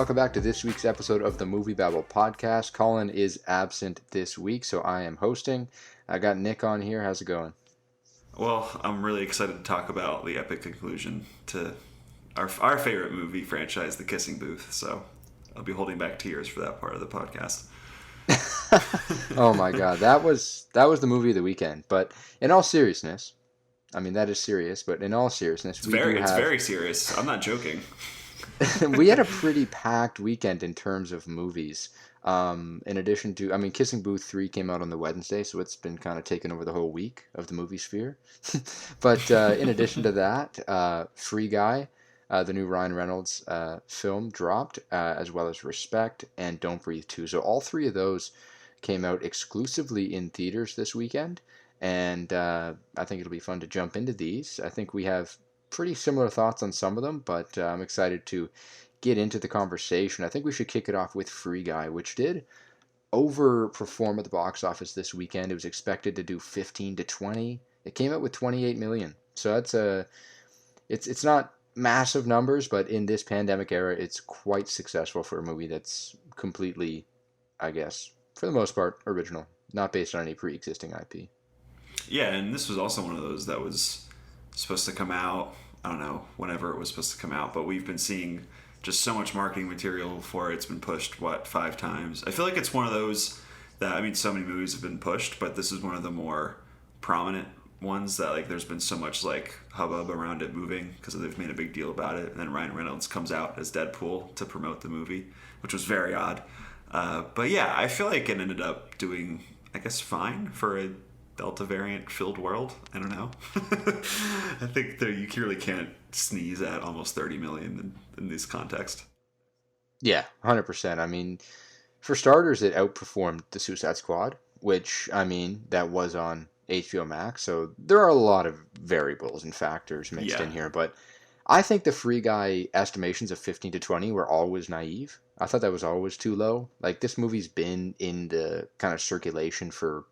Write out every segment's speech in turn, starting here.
welcome back to this week's episode of the MovieBabble Podcast. Colin is absent this week, so I am hosting. I got Nick on here. How's it going? Well, I'm really excited to talk about the epic conclusion to our favorite movie franchise, The Kissing Booth, so I'll be holding back tears for that part of the podcast. Oh my god, that was the movie of the weekend. But in all seriousness, I mean, that is serious, but in all seriousness, it's very serious. I'm not joking. We had a pretty packed weekend in terms of movies. In addition to, I mean, Kissing Booth 3 came out on the Wednesday, so it's been kind of taken over the whole week of the movie sphere. But in addition to that, Free Guy, the new Ryan Reynolds film, dropped, as well as Respect and Don't Breathe 2. So all three of those came out exclusively in theaters this weekend, and I think it'll be fun to jump into these. I think we have pretty similar thoughts on some of them, but I'm excited to get into the conversation. I think we should kick it off with Free Guy, which did overperform at the box office this weekend. It was expected to do 15 to 20. It came out with 28 million. So it's not massive numbers, but in this pandemic era, it's quite successful for a movie that's completely, I guess, for the most part, original, not based on any pre-existing IP. Yeah, and this was also one of those that was supposed to come out, I don't know, whenever it was supposed to come out, but we've been seeing just so much marketing material for it. It's been pushed, 5 times? I feel like it's one of those that, I mean, so many movies have been pushed, but this is one of the more prominent ones that, like, there's been so much, like, hubbub around it moving because they've made a big deal about it. And then Ryan Reynolds comes out as Deadpool to promote the movie, which was very odd. But yeah, I feel like it ended up doing, I guess, fine for a Delta variant filled world. I don't know. I think you really can't sneeze at almost 30 million in this context. Yeah, 100%. I mean, for starters, it outperformed the Suicide Squad, which, I mean, that was on HBO Max. So there are a lot of variables and factors mixed in here. But I think the Free Guy estimations of 15 to 20 were always naive. I thought that was always too low. Like, this movie's been in the kind of circulation for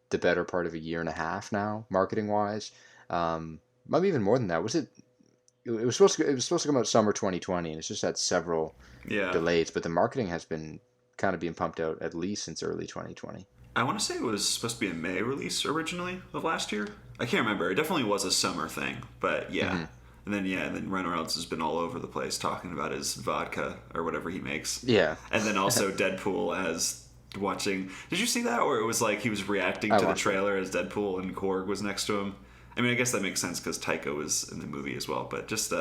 the better part of a year and a half now, marketing wise. Maybe even more than that. It was supposed to come out summer 2020, and it's just had several delays. But the marketing has been kind of being pumped out at least since early 2020. I want to say it was supposed to be a May release originally of last year. I can't remember. It definitely was a summer thing, but yeah. Mm-hmm. And then Ryan Reynolds has been all over the place talking about his vodka or whatever he makes. Yeah. And then also Deadpool as watching. Did you see that where it was like he was reacting to the trailer as Deadpool and Korg was next to him? I mean, I guess that makes sense because Taika was in the movie as well. But just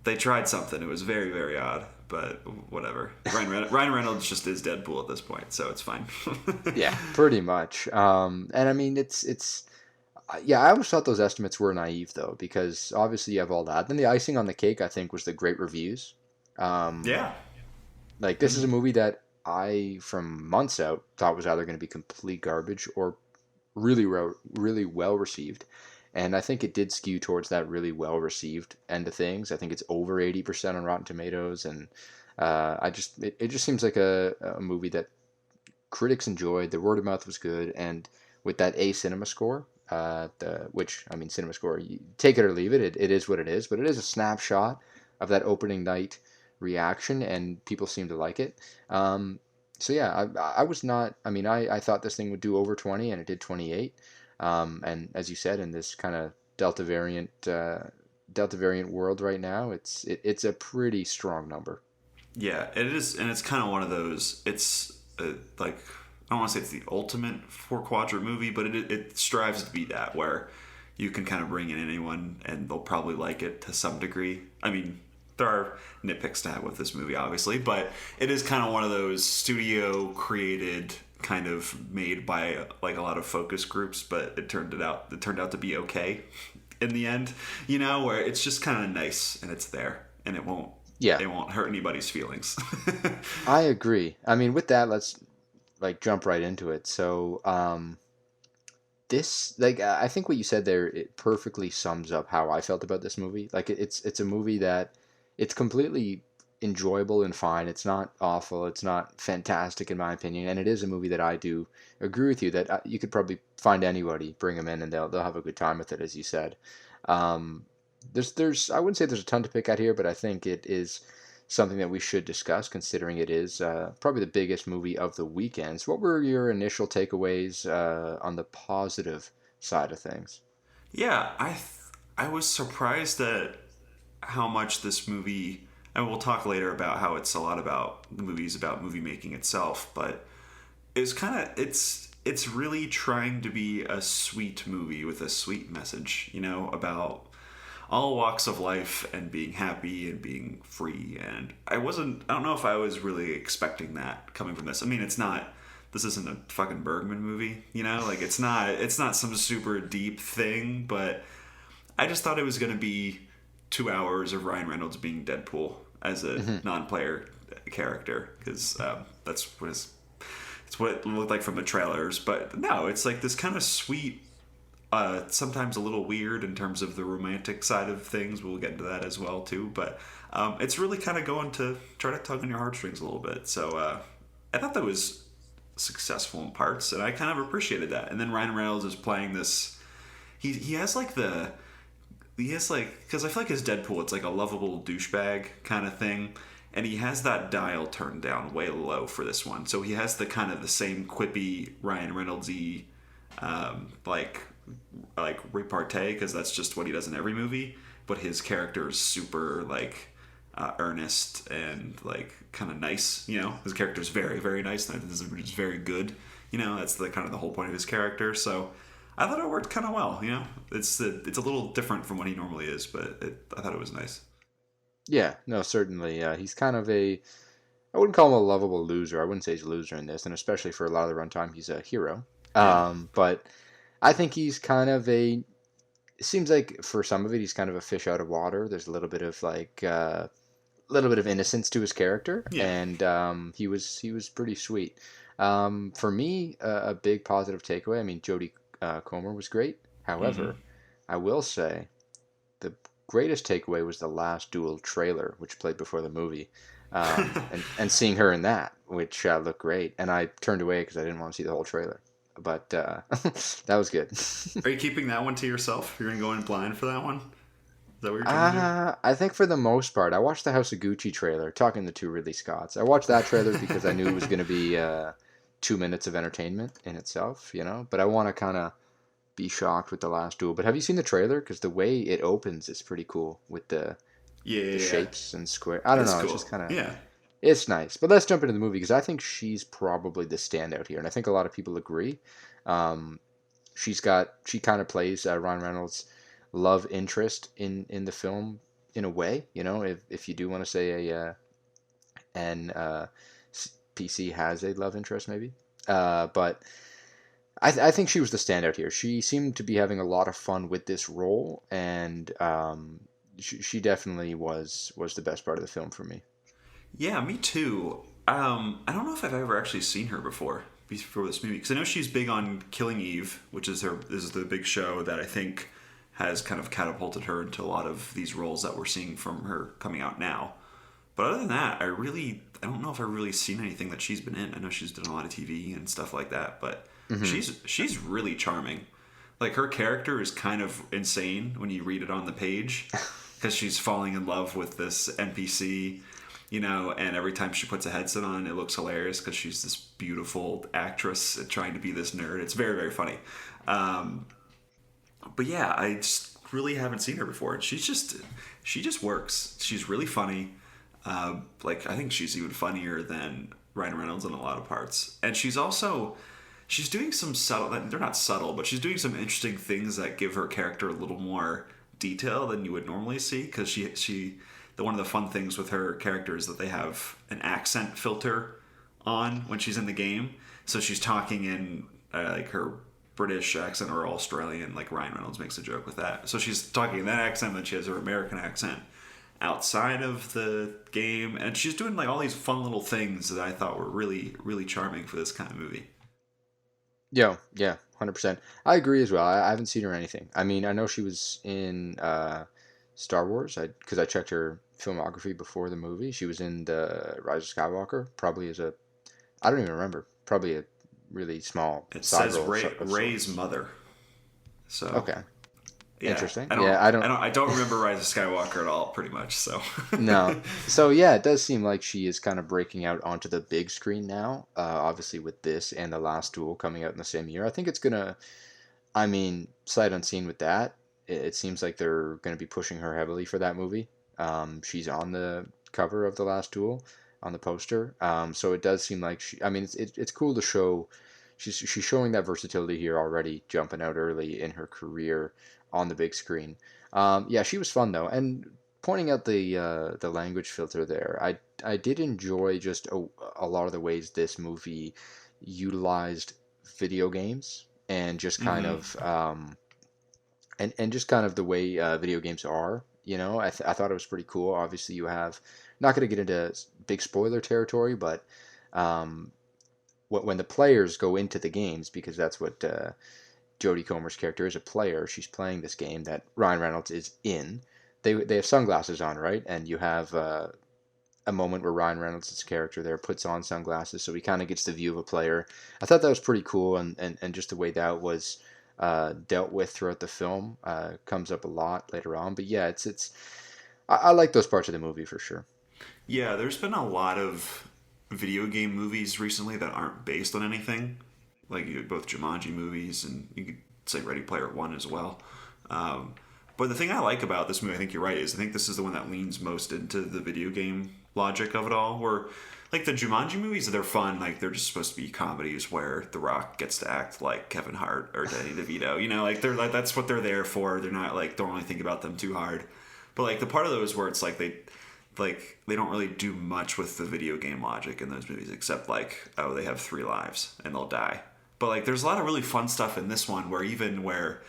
they tried something. It was very, very odd. But whatever. Ryan Reynolds just is Deadpool at this point, so it's fine. Yeah, pretty much. And I mean, it's yeah, I always thought those estimates were naive, though, because obviously you have all that. Then the icing on the cake, I think, was the great reviews. Yeah. Like, this is a movie that I, from months out, thought was either going to be complete garbage or really well received. And I think it did skew towards that really well received end of things. I think it's over 80% on Rotten Tomatoes, and it just seems like a movie that critics enjoyed. The word of mouth was good, and with that cinema score, which, I mean, cinema score, you take it or leave it. It is what it is, but it is a snapshot of that opening night reaction, and people seem to like it. So yeah, I was not. I mean, I thought this thing would do over 20, and it did 28. And as you said, in this kind of Delta variant world right now, it's a pretty strong number. Yeah, it is, and it's kind of one of those. It's like, I don't want to say it's the ultimate 4-quadrant movie, but it strives to be that, where you can kind of bring in anyone and they'll probably like it to some degree. I mean, there are nitpicks to have with this movie, obviously, but it is kind of one of those studio created, kind of made by like a lot of focus groups, but it turned out to be okay in the end, where it's just kind of nice and it's there and it won't hurt anybody's feelings. I agree. I mean, with that, let's like jump right into it. So this, like, I think what you said there, it perfectly sums up how I felt about this movie. Like, it's a movie that it's completely enjoyable and fine. It's not awful. It's not fantastic in my opinion, and it is a movie that I do agree with you that you could probably find anybody, bring them in, and they'll have a good time with it, as you said. There's I wouldn't say there's a ton to pick at here, but I think it is something that we should discuss, considering it is probably the biggest movie of the weekends. What were your initial takeaways on the positive side of things? Yeah, I was surprised at how much this movie, and we'll talk later about how it's a lot about the movies about movie making itself, but it's kind of it's really trying to be a sweet movie with a sweet message, you know, about all walks of life and being happy and being free. And I don't know if I was really expecting that coming from this. I mean, this isn't a fucking Bergman movie, you know, like it's not some super deep thing, but I just thought it was going to be 2 hours of Ryan Reynolds being Deadpool as a non-player character, because it's what it looked like from the trailers. But no, it's like this kind of sweet, sometimes a little weird in terms of the romantic side of things. We'll get into that as well too. But it's really kind of going to try to tug on your heartstrings a little bit. So I thought that was successful in parts, and I kind of appreciated that. And then Ryan Reynolds is playing this. He has like because I feel like his Deadpool, it's like a lovable douchebag kind of thing. And he has that dial turned down way low for this one. So he has the kind of the same quippy Ryan Reynolds-y, like repartee, because that's just what he does in every movie. But his character is super like earnest and like kind of nice. You know, his character is very, very nice, and it's very good. You know, that's the kind of the whole point of his character. So I thought it worked kind of well. You know, it's a little different from what he normally is, but I thought it was nice. Yeah, no, certainly. He's kind of I wouldn't call him a lovable loser. I wouldn't say he's a loser in this, and especially for a lot of the runtime, he's a hero. Yeah. But I think he's kind of it seems like for some of it, he's kind of a fish out of water. There's a little bit of little bit of innocence to his character, Yeah. and he was pretty sweet. For me, a big positive takeaway. I mean, Jodie Comer was great. However, I will say the greatest takeaway was the last duel trailer, which played before the movie, and seeing her in that, which looked great. And I turned away because I didn't want to see the whole trailer. But that was good. Are you keeping that one to yourself? You're gonna go in blind for that one? Is that what you're trying to I think for the most part, I watched the House of Gucci trailer, talking to two Ridley Scotts. I watched that trailer because I knew it was going to be 2 minutes of entertainment in itself, you know. But I want to kind of be shocked with the last duel. But have you seen the trailer? Because the way it opens is pretty cool with the Yeah. shapes and square. I don't It's know. cool. It's just kind of Yeah. it's nice. But let's jump into the movie because I think she's probably the standout here, and I think a lot of people agree. Um, she kind of plays Ryan Reynolds' love interest in the film in a way. You know, if you do want to say an PC has a love interest maybe, but. I think she was the standout here. She seemed to be having a lot of fun with this role, and she definitely was the best part of the film for me. Yeah, me too. I don't know if I've ever actually seen her before this movie, because I know she's big on Killing Eve, which is the big show that I think has kind of catapulted her into a lot of these roles that we're seeing from her coming out now. But other than that, I don't know if I've really seen anything that she's been in. I know she's done a lot of TV and stuff like that, but she's really charming. Like, her character is kind of insane when you read it on the page, because she's falling in love with this NPC, you know, and every time she puts a headset on, it looks hilarious because she's this beautiful actress trying to be this nerd. It's very, very funny. But yeah, I just really haven't seen her before. And she just works. She's really funny. Like, I think she's even funnier than Ryan Reynolds in a lot of parts. And she's doing some subtle, they're not subtle, but she's doing some interesting things that give her character a little more detail than you would normally see. Because one of the fun things with her character is that they have an accent filter on when she's in the game. So she's talking in like her British accent or Australian, like Ryan Reynolds makes a joke with that. So she's talking in that accent, then she has her American accent outside of the game, and she's doing like all these fun little things that I thought were really, really charming for this kind of movie. Yeah, 100%. I agree as well. I haven't seen her in anything. I mean, I know she was in Star Wars, because I checked her filmography before the movie. She was in the Rise of Skywalker, probably I don't even remember, probably a really small It side says role. Ray's mother. So Okay. Yeah, Interesting. Yeah, I don't. I don't remember Rise of Skywalker at all, pretty much. So, No. So yeah, it does seem like she is kind of breaking out onto the big screen now. Obviously with this and The Last Duel coming out in the same year. I think it's gonna. I mean, sight unseen with that, it seems like they're gonna be pushing her heavily for that movie. She's on the cover of The Last Duel on the poster. So it does seem like she. I mean, it's cool to show. She's showing that versatility here already, jumping out early in her career on the big screen. Yeah, she was fun though, and pointing out the language filter there, I did enjoy just a lot of the ways this movie utilized video games and just kind hmm of and just kind of the way video games are. You know, I thought it was pretty cool. Obviously, you have not going to get into big spoiler territory, but um, when the players go into the games, because that's what Jodie Comer's character is, a player. She's playing this game that Ryan Reynolds is in. They have sunglasses on, right? And you have a moment where Ryan Reynolds' character there puts on sunglasses, so he kind of gets the view of a player. I thought that was pretty cool, and just the way that was dealt with throughout the film comes up a lot later on. But yeah, it's I like those parts of the movie for sure. yeah, there's been a lot of video game movies recently that aren't based on anything, like both Jumanji movies and you could say Ready Player One as well. Um, but the thing I like about this movie, I think you're right, is I think this is the one that leans most into the video game logic of it all. Where like the Jumanji movies, they're fun, like they're just supposed to be comedies where The Rock gets to act like Kevin Hart or Danny DeVito. You know, like they're like that's what they're there for. They're not like don't really think about them too hard. But like the part of those where it's like they don't really do much with the video game logic in those movies except like oh they have 3 lives and they'll die. But like there's a lot of really fun stuff in this one where even where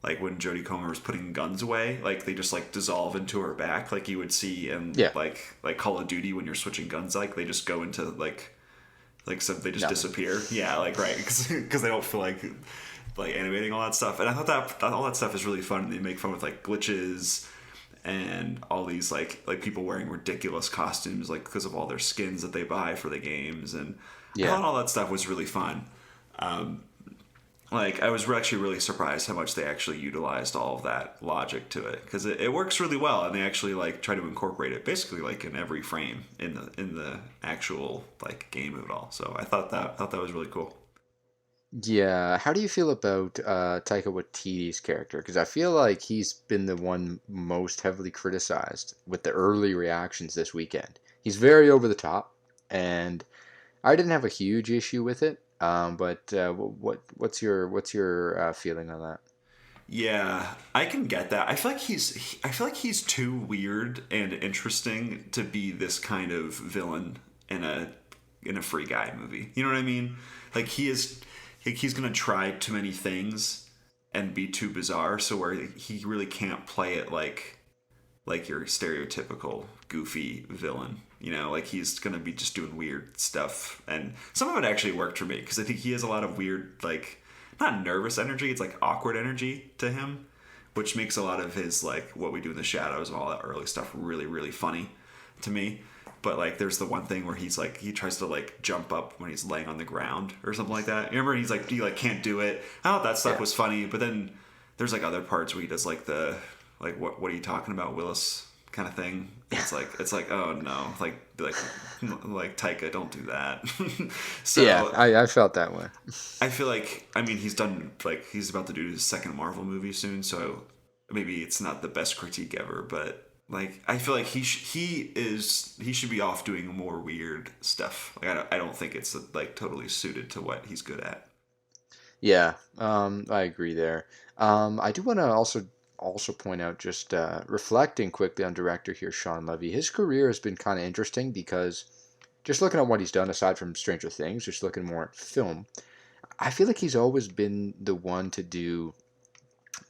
like when Jodie Comer was putting guns away, like they just like dissolve into her back, like you would see in Yeah, like Call of Duty when you're switching guns, like they just go into like some they just nothing. disappear. Yeah, like right because they don't feel like animating all that stuff. And I thought that all that stuff is really fun. They make fun with like glitches and all these like people wearing ridiculous costumes like because of all their skins that they buy for the games and I Yeah. thought all that stuff was really fun. Like I was actually really surprised how much they actually utilized all of that logic to it because it works really well and they actually like try to incorporate it basically like in every frame in the actual like game of it all. So I thought that was really cool. Yeah, how do you feel about Taika Waititi's character? Because I feel like he's been the one most heavily criticized with the early reactions this weekend. He's very over the top, and I didn't have a huge issue with it. But what's your feeling on that? Yeah, I can get that. I feel like he's too weird and interesting to be this kind of villain in a Free Guy movie. You know what I mean? Like he's gonna try too many things and be too bizarre, so where he really can't play it like your stereotypical goofy villain. You know, like he's gonna be just doing weird stuff, and some of it actually worked for me because I think he has a lot of weird, like not nervous energy. It's like awkward energy to him, which makes a lot of his like what we do in the shadows and all that early stuff really really funny to me. But like, there's the one thing where he's like he tries to like jump up when he's laying on the ground or something like that. Remember, he's like he like can't do it. I thought that stuff Yeah. was funny, but then there's like other parts where he does like the like what are you talking about, Willis kind of thing. It's like oh no, like Taika, don't do that. Yeah, So I felt that way. I feel like I mean he's done like he's about to do his second Marvel movie soon, so maybe it's not the best critique ever, but like I feel like he should be off doing more weird stuff. Like I don't think it's like totally suited to what he's good at. Yeah, I agree there. I do want to also point out, just reflecting quickly on director here, Sean Levy. His career has been kind of interesting because just looking at what he's done aside from Stranger Things, just looking more at film, I feel like he's always been the one to do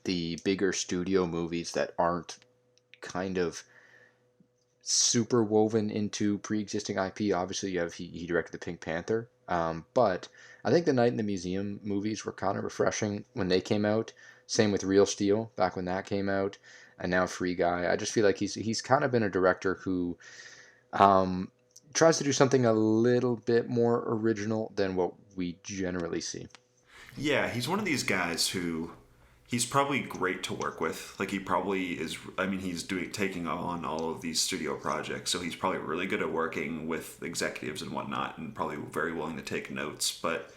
the bigger studio movies that aren't kind of super woven into pre-existing IP. Obviously, he directed the Pink Panther, but I think the Night in the Museum movies were kind of refreshing when they came out. Same with Real Steel back when that came out, and now Free Guy. I just feel like he's kind of been a director who um, tries to do something a little bit more original than what we generally see. Yeah, he's one of these guys who he's probably great to work with. Like he probably is. I mean, he's taking on all of these studio projects, so he's probably really good at working with executives and whatnot, and probably very willing to take notes. But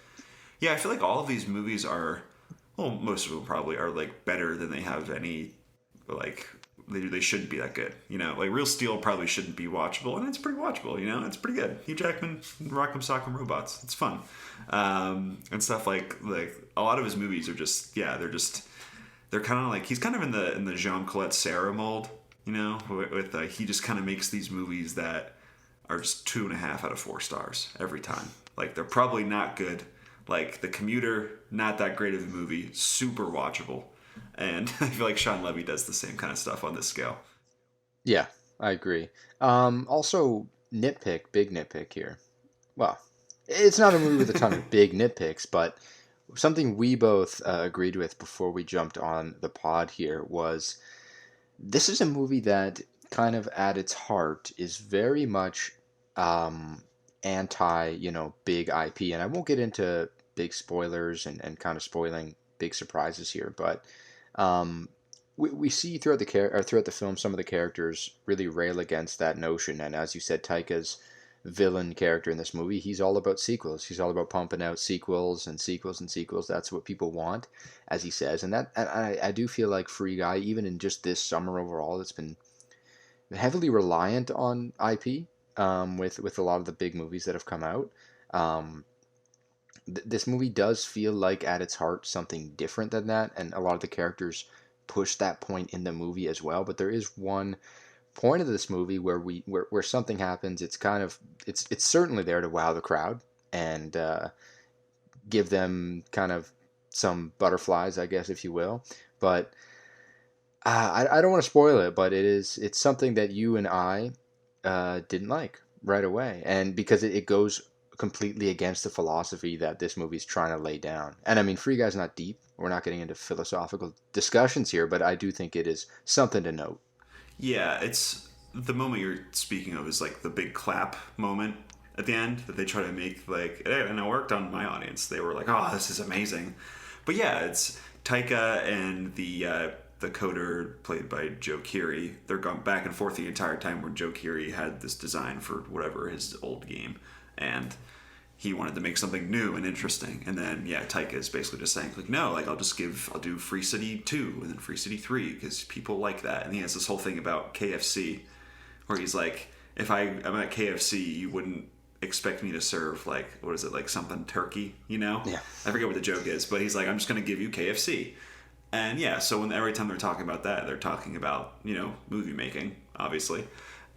yeah, I feel like all of these movies are, well, most of them probably are like better than they have any, like they shouldn't be that good. You know, like Real Steel probably shouldn't be watchable, and it's pretty watchable. You know, it's pretty good. Hugh Jackman, Rock'em Sock'em Robots, it's fun, and stuff like a lot of his movies are just they're kind of like he's kind of in the Jean-Claude Serra mold. You know, with he just kind of makes these movies that are just 2.5 out of 4 stars every time. Like they're probably not good. Like The Commuter, not that great of a movie, super watchable. And I feel like Sean Levy does the same kind of stuff on this scale. Yeah, I agree. Also, big nitpick here. Well, it's not a movie with a ton of big nitpicks, but something we both agreed with before we jumped on the pod here was this is a movie that kind of at its heart is very much anti, big IP. And I won't get into big spoilers and kind of spoiling big surprises here, but we see throughout the film some of the characters really rail against that notion. And as you said, Taika's villain character in this movie, he's all about sequels. He's all about pumping out sequels and sequels and sequels. That's what people want, as he says. And I do feel like Free Guy, even in just this summer overall, it's been heavily reliant on IP with a lot of the big movies that have come out. This movie does feel like at its heart something different than that, and a lot of the characters push that point in the movie as well. But there is one point of this movie where something happens. It's certainly there to wow the crowd and give them kind of some butterflies, I guess, if you will. But I don't want to spoil it, but it's something that you and I didn't like right away, and because it goes completely against the philosophy that this movie's trying to lay down. And I mean, Free Guy's not deep. We're not getting into philosophical discussions here, but I do think it is something to note. Yeah, it's the moment you're speaking of is like the big clap moment at the end that they try to make like, and it worked on my audience. They were like, "Oh, this is amazing," but yeah, it's Taika and the coder played by Joe Keery. They're going back and forth the entire time where Joe Keery had this design for whatever his old game, and he wanted to make something new and interesting. And then, yeah, Taika is basically just saying, like, no, like, I'll do Free City 2 and then Free City 3 because people like that. And he has this whole thing about KFC where he's like, if I'm at KFC, you wouldn't expect me to serve, like, what is it, like something turkey, you know? Yeah. I forget what the joke is, but he's like, I'm just going to give you KFC. And yeah, so every time they're talking about that, they're talking about, movie making, obviously.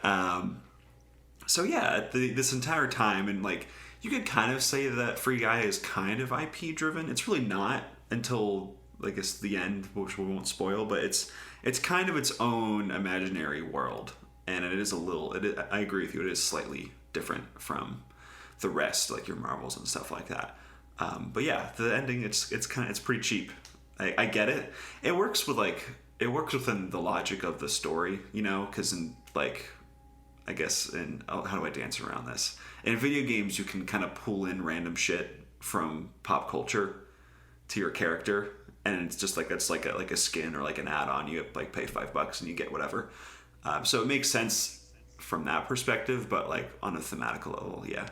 So yeah, this entire time, and like, you could kind of say that Free Guy is kind of IP driven. It's really not until, I guess, the end, which we won't spoil, but it's kind of its own imaginary world. And it is I agree with you, it is slightly different from the rest, like your Marvels and stuff like that. But yeah, the ending, it's pretty cheap. I get it. It works within the logic of the story, because in, like, I guess, how do I dance around this? In video games, you can kind of pull in random shit from pop culture to your character, and it's just like it's like a skin or like an add-on. You like pay $5 and you get whatever. So it makes sense from that perspective, but like on a thematical level, yeah,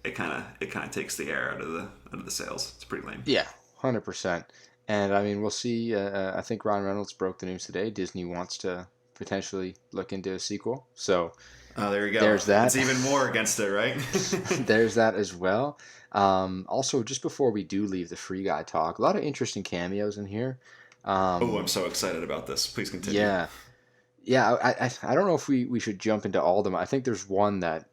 it kind of takes the air out of the sails. It's pretty lame. Yeah, 100%. And I mean, we'll see. I think Ryan Reynolds broke the news today. Disney wants to potentially look into a sequel. So. Oh, there you go. There's that. It's even more against it, right? There's that as well. Also, just before we do leave the Free Guy talk, a lot of interesting cameos in here. I'm so excited about this. Please continue. Yeah. I don't know if we should jump into all of them. I think there's one that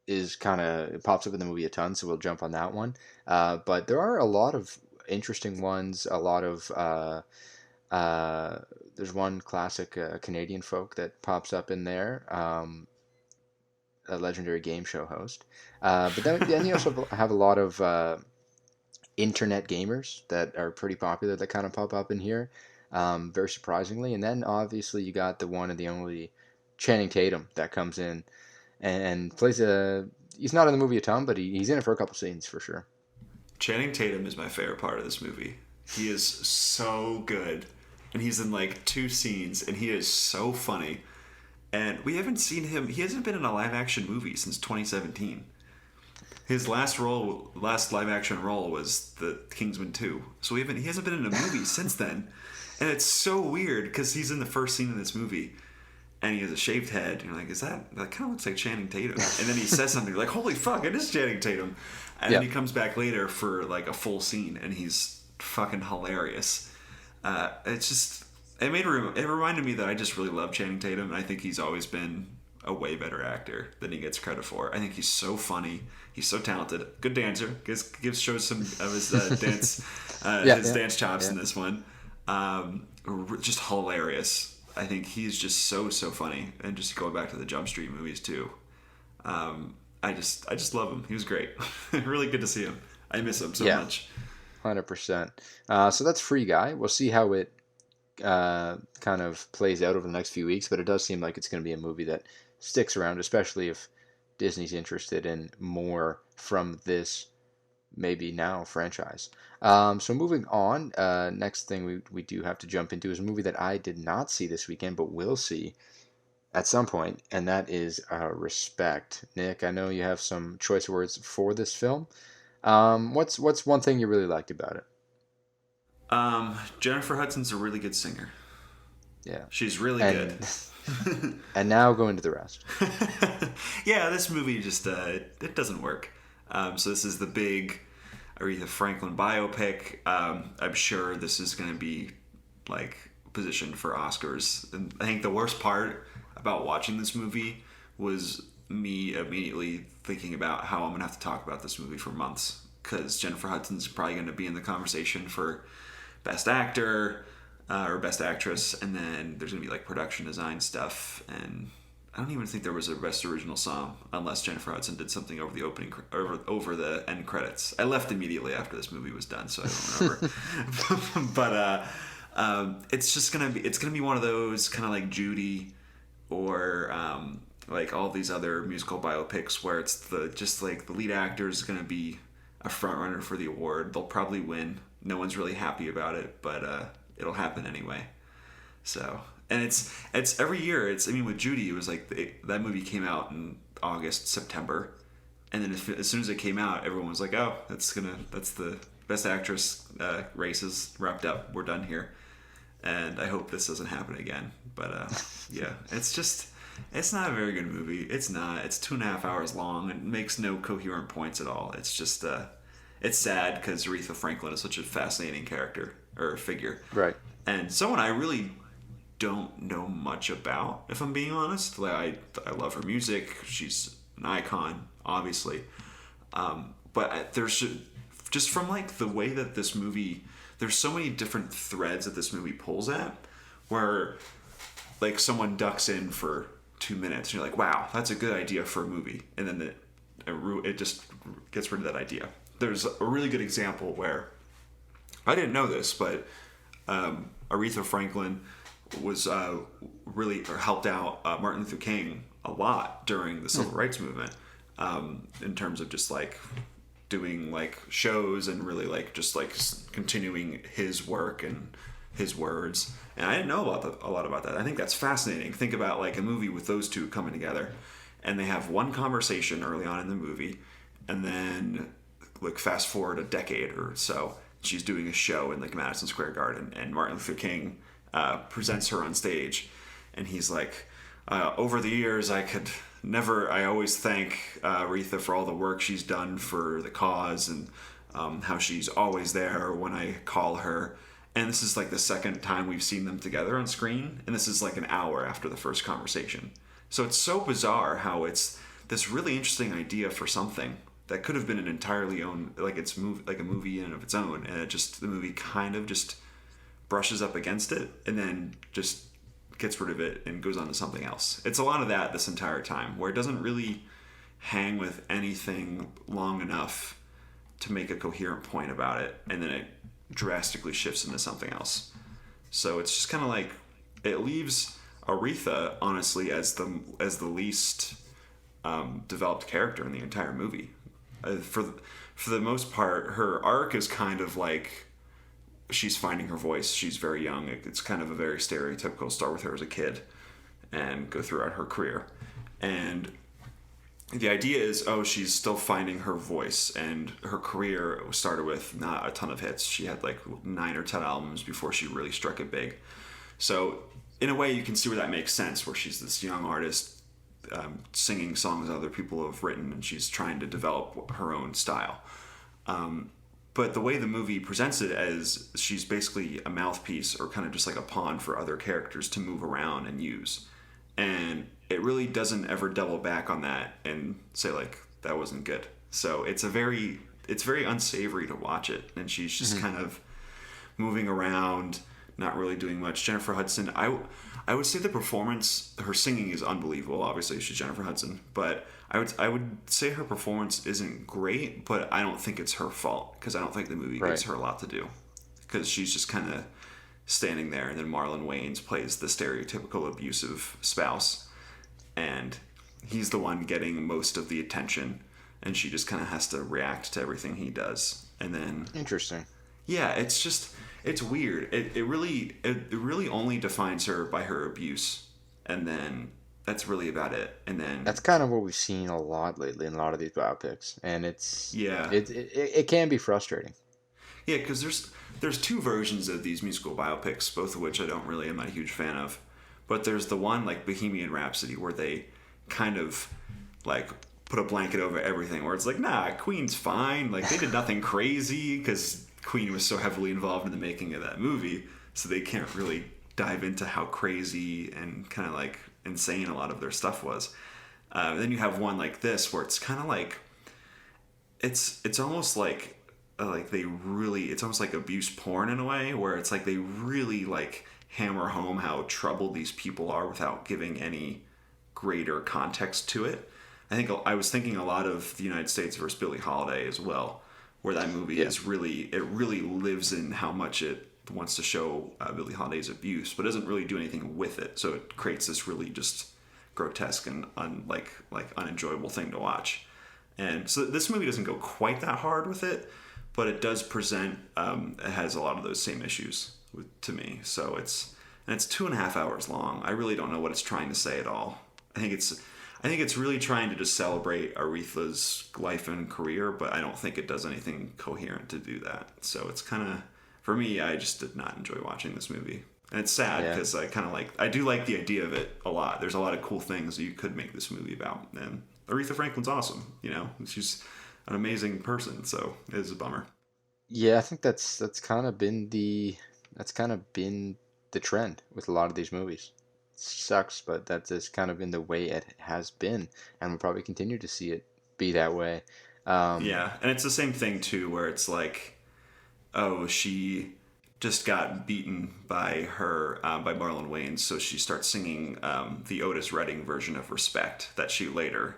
is it pops up in the movie a ton, so we'll jump on that one. But there are a lot of interesting ones. A lot of there's one classic Canadian folk that pops up in there, a legendary game show host. But then you also have a lot of internet gamers that are pretty popular that kind of pop up in here, very surprisingly. And then obviously you got the one and the only Channing Tatum that comes in and plays he's not in the movie a ton, but he's in it for a couple scenes for sure. Channing Tatum is my favorite part of this movie. He is so good. And he's in like 2 scenes, and he is so funny. And we haven't seen him. He hasn't been in a live action movie since 2017. His last live action role was the Kingsman 2. So he hasn't been in a movie since then. And it's so weird because he's in the first scene of this movie, and he has a shaved head. And you're like, that kind of looks like Channing Tatum. And then he says something, you're like, holy fuck, it is Channing Tatum. And then he comes back later for like a full scene, and he's fucking hilarious. It reminded me that I just really love Channing Tatum, and I think he's always been a way better actor than he gets credit for. I think he's so funny. He's so talented. Good dancer. Shows some of his dance chops in this one. Just hilarious. I think he's just so funny. And just going back to the Jump Street movies too. I just love him. He was great. Really good to see him. I miss him so much. 100%. So that's Free Guy. We'll see how it kind of plays out over the next few weeks, but it does seem like it's going to be a movie that sticks around, especially if Disney's interested in more from this maybe now franchise. So moving on, next thing we do have to jump into is a movie that I did not see this weekend, but will see at some point, and that is Respect. Nick, I know you have some choice words for this film. What's one thing you really liked about it? Jennifer-Hudson's a really good singer. Yeah. She's really good. And now go into the rest. Yeah, this movie just, it doesn't work. So this is the big Aretha Franklin biopic. I'm sure this is going to be, like, positioned for Oscars. And I think the worst part about watching this movie was me immediately thinking about how I'm going to have to talk about this movie for months. Because Jennifer Hudson's probably going to be in the conversation for Best Actor or Best Actress, and then there's gonna be like production design stuff, and I don't even think there was a Best Original Song unless Jennifer Hudson did something over the opening over the end credits. I left immediately after this movie was done, so I don't remember. But it's gonna be one of those kind of like Judy or like all these other musical biopics where it's the lead actor is gonna be a front runner for the award. They'll probably win. No one's really happy about it, but it'll happen anyway. So, and it's every year. With Judy, it was like that movie came out in August, September, and then as soon as it came out, everyone was like, "Oh, that's the Best Actress race is wrapped up. We're done here." And I hope this doesn't happen again. But yeah, it's not a very good movie. It's not. It's 2.5 hours long. It makes no coherent points at all. It's just it's sad because Aretha Franklin is such a fascinating character or figure. Right. And someone I really don't know much about, if I'm being honest. Like I love her music. She's an icon, obviously. But there's just from like the way that this movie, there's so many different threads that this movie pulls at, where like someone ducks in for 2 minutes and you're like, wow, that's a good idea for a movie, and then it just gets rid of that idea. There's a really good example where I didn't know this, but Aretha Franklin was really helped out Martin Luther King a lot during the Civil Rights Movement, in terms of just like doing like shows and really like just like continuing his work and his words. And I didn't know a lot about that. I think that's fascinating. Think about like a movie with those two coming together, and they have one conversation early on in the movie, and then like fast forward a decade or so, she's doing a show in like Madison Square Garden, and Martin Luther King presents her on stage, and he's like, over the years I always thank Aretha for all the work she's done for the cause, and how she's always there when I call her. And this is like the second time we've seen them together on screen, and this is like an hour after the first conversation. So it's so bizarre how it's this really interesting idea for something that could have been an entirely own, like it's like a movie in and of its own, and the movie kind of just brushes up against it and then just gets rid of it and goes on to something else. It's a lot of that this entire time, where it doesn't really hang with anything long enough to make a coherent point about it, and then it drastically shifts into something else. So it's just kind of like it leaves Aretha honestly as the least developed character in the entire movie. For the most part, her arc is kind of like she's finding her voice. She's very young. It's kind of a very stereotypical start with her as a kid and go throughout her career. And the idea is, she's still finding her voice, and her career started with not a ton of hits. She had like 9 or 10 albums before she really struck it big. So in a way, you can see where that makes sense, where she's this young artist singing songs other people have written, and she's trying to develop her own style. But the way the movie presents it as she's basically a mouthpiece or kind of just like a pawn for other characters to move around and use. And it really doesn't ever double back on that and say like, that wasn't good. So it's very unsavory to watch it. And she's just kind of moving around, not really doing much. Jennifer-Hudson, I would say the performance, her singing is unbelievable. Obviously, she's Jennifer-Hudson, but I would say her performance isn't great, but I don't think it's her fault, because I don't think the movie gives her a lot to do, because she's just kind of standing there, and then Marlon Wayans plays the stereotypical abusive spouse, and he's the one getting most of the attention, and she just kind of has to react to everything he does. And then Interesting. yeah, it's weird. It really only defines her by her abuse, and then that's really about it. And then That's kind of what we've seen a lot lately in a lot of these biopics, and yeah, it can be frustrating. yeah, because there's 2 versions of these musical biopics, both of which I don't really am not a huge fan of. But there's the one like Bohemian Rhapsody, where they kind of like put a blanket over everything, where it's like, nah, Queen's fine, like they did nothing crazy, because Queen was so heavily involved in the making of that movie, so they can't really dive into how crazy and kind of like insane a lot of their stuff was. Then you have one like this, where it's kind of like it's almost like it's almost like abuse porn in a way, where it's like they really like hammer home how troubled these people are without giving any greater context to it. I was thinking a lot of the United States versus Billie Holiday as well, where that movie is really lives in how much it wants to show Billie Holiday's abuse, but doesn't really do anything with it. So it creates this really just grotesque and unenjoyable thing to watch. And so this movie doesn't go quite that hard with it, but it does present. It has a lot of those same issues to me. So it's 2.5 hours long. I really don't know what it's trying to say at all. I think it's really trying to just celebrate Aretha's life and career, but I don't think it does anything coherent to do that. So it's kind of, for me, I just did not enjoy watching this movie. And it's sad, because I do like the idea of it a lot. There's a lot of cool things that you could make this movie about. And Aretha Franklin's awesome, she's an amazing person. So it is a bummer. Yeah, I think that's kind of been the trend with a lot of these movies. Sucks, but that's just kind of been the way it has been, and we'll probably continue to see it be that way. Yeah, and it's the same thing too, where it's like, she just got beaten by Marlon Wayans, so she starts singing the Otis Redding version of Respect that she later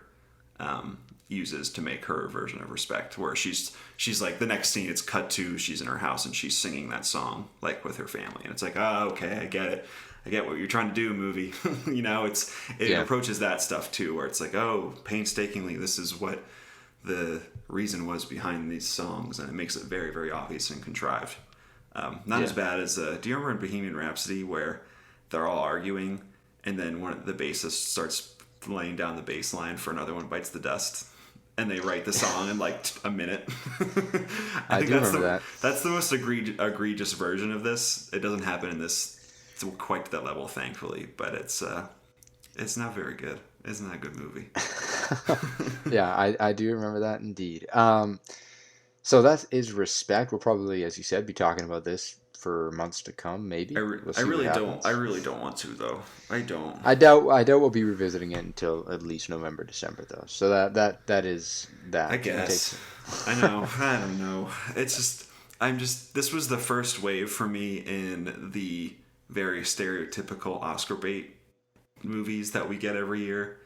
uses to make her version of Respect, where she's like, the next scene, it's cut to, she's in her house and she's singing that song like with her family, and it's like, okay, I get it. I get what you're trying to do, movie. It approaches that stuff too, where it's like, painstakingly, this is what the reason was behind these songs, and it makes it very, very obvious and contrived. Not as bad as, do you remember in Bohemian Rhapsody where they're all arguing, and then one of the bassist starts laying down the bass line for another one bites the dust, and they write the song in like a minute? I think remember that. That's the most egregious version of this. It doesn't happen in this quite to that level, thankfully, but it's not very good. It's not a good movie. Yeah, I do remember that indeed. So that is Respect. We'll probably, as you said, be talking about this for months to come, maybe. I really don't want to, though. I don't. I doubt we'll be revisiting it until at least November, December, though. So that is that. I guess. I know. I don't know. It's just, this was the first wave for me in the very stereotypical Oscar bait movies that we get every year.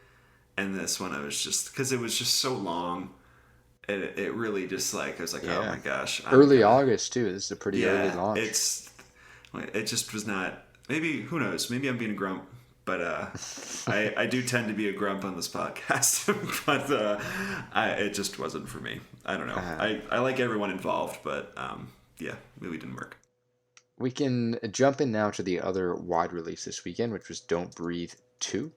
And this one, I was just, because it was just so long. It really just like, I was like, oh my gosh. Early August too. This is a pretty early launch. It just was not, maybe, who knows, maybe I'm being a grump, but I do tend to be a grump on this podcast, but it just wasn't for me. I don't know. I like everyone involved, but movie didn't work. we can jump in now to the other wide release this weekend, which was Don't Breathe 2.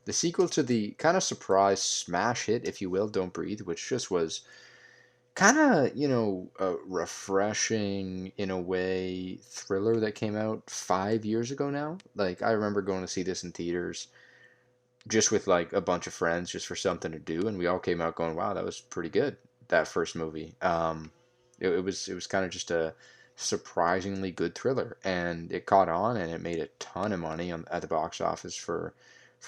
The sequel to the kind of surprise smash hit, if you will, Don't Breathe, which just was kind of, refreshing in a way thriller that came out 5 years ago now. Like, I remember going to see this in theaters just with like a bunch of friends just for something to do, and we all came out going, wow, that was pretty good, that first movie. It was kind of just a surprisingly good thriller, and it caught on and it made a ton of money at the box office for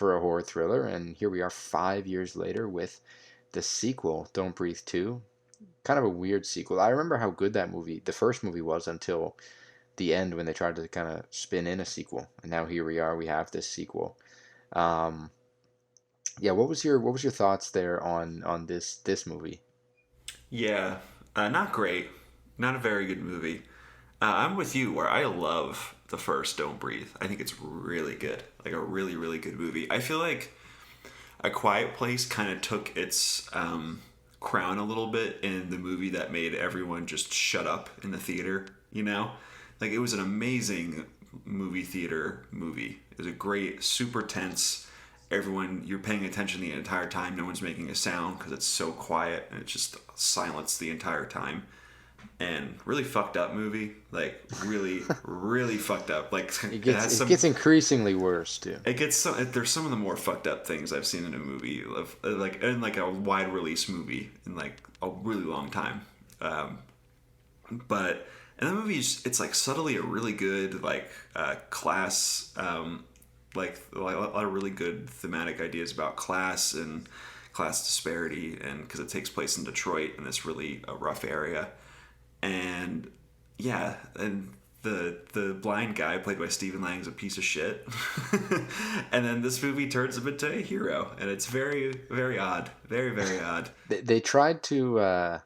a horror thriller. And here we are 5 years later with the sequel, Don't Breathe 2. Kind of a weird sequel. I remember how good the first movie was, until the end when they tried to kind of spin in a sequel. And now here we are, we have this sequel. Um, yeah, what was your thoughts there on this movie? Yeah, not great. Not a very good movie. I'm with you where I love the first Don't Breathe. I think it's really good. Like a really, really good movie. I feel like A Quiet Place kind of took its crown a little bit in the movie that made everyone just shut up in the theater, you know? Like, it was an amazing movie theater movie. It was a great, super tense. Everyone, you're paying attention the entire time. No one's making a sound because it's so quiet and it's just silence the entire time. And really fucked up movie. Like, really, really fucked up. Like, It it gets has it some. gets increasingly worse too. It gets some. There's some of the more fucked up things I've seen in a movie, of like in like a wide release movie in like a really long time. Um, but and the movie's it's like subtly a really good like class, like a lot of really good thematic ideas about class and class disparity, and because it takes place in Detroit in this really rough area, and yeah, and the blind guy played by Stephen Lang is a piece of shit, and then this movie turns him into a hero, and it's very very odd, very very odd. They tried to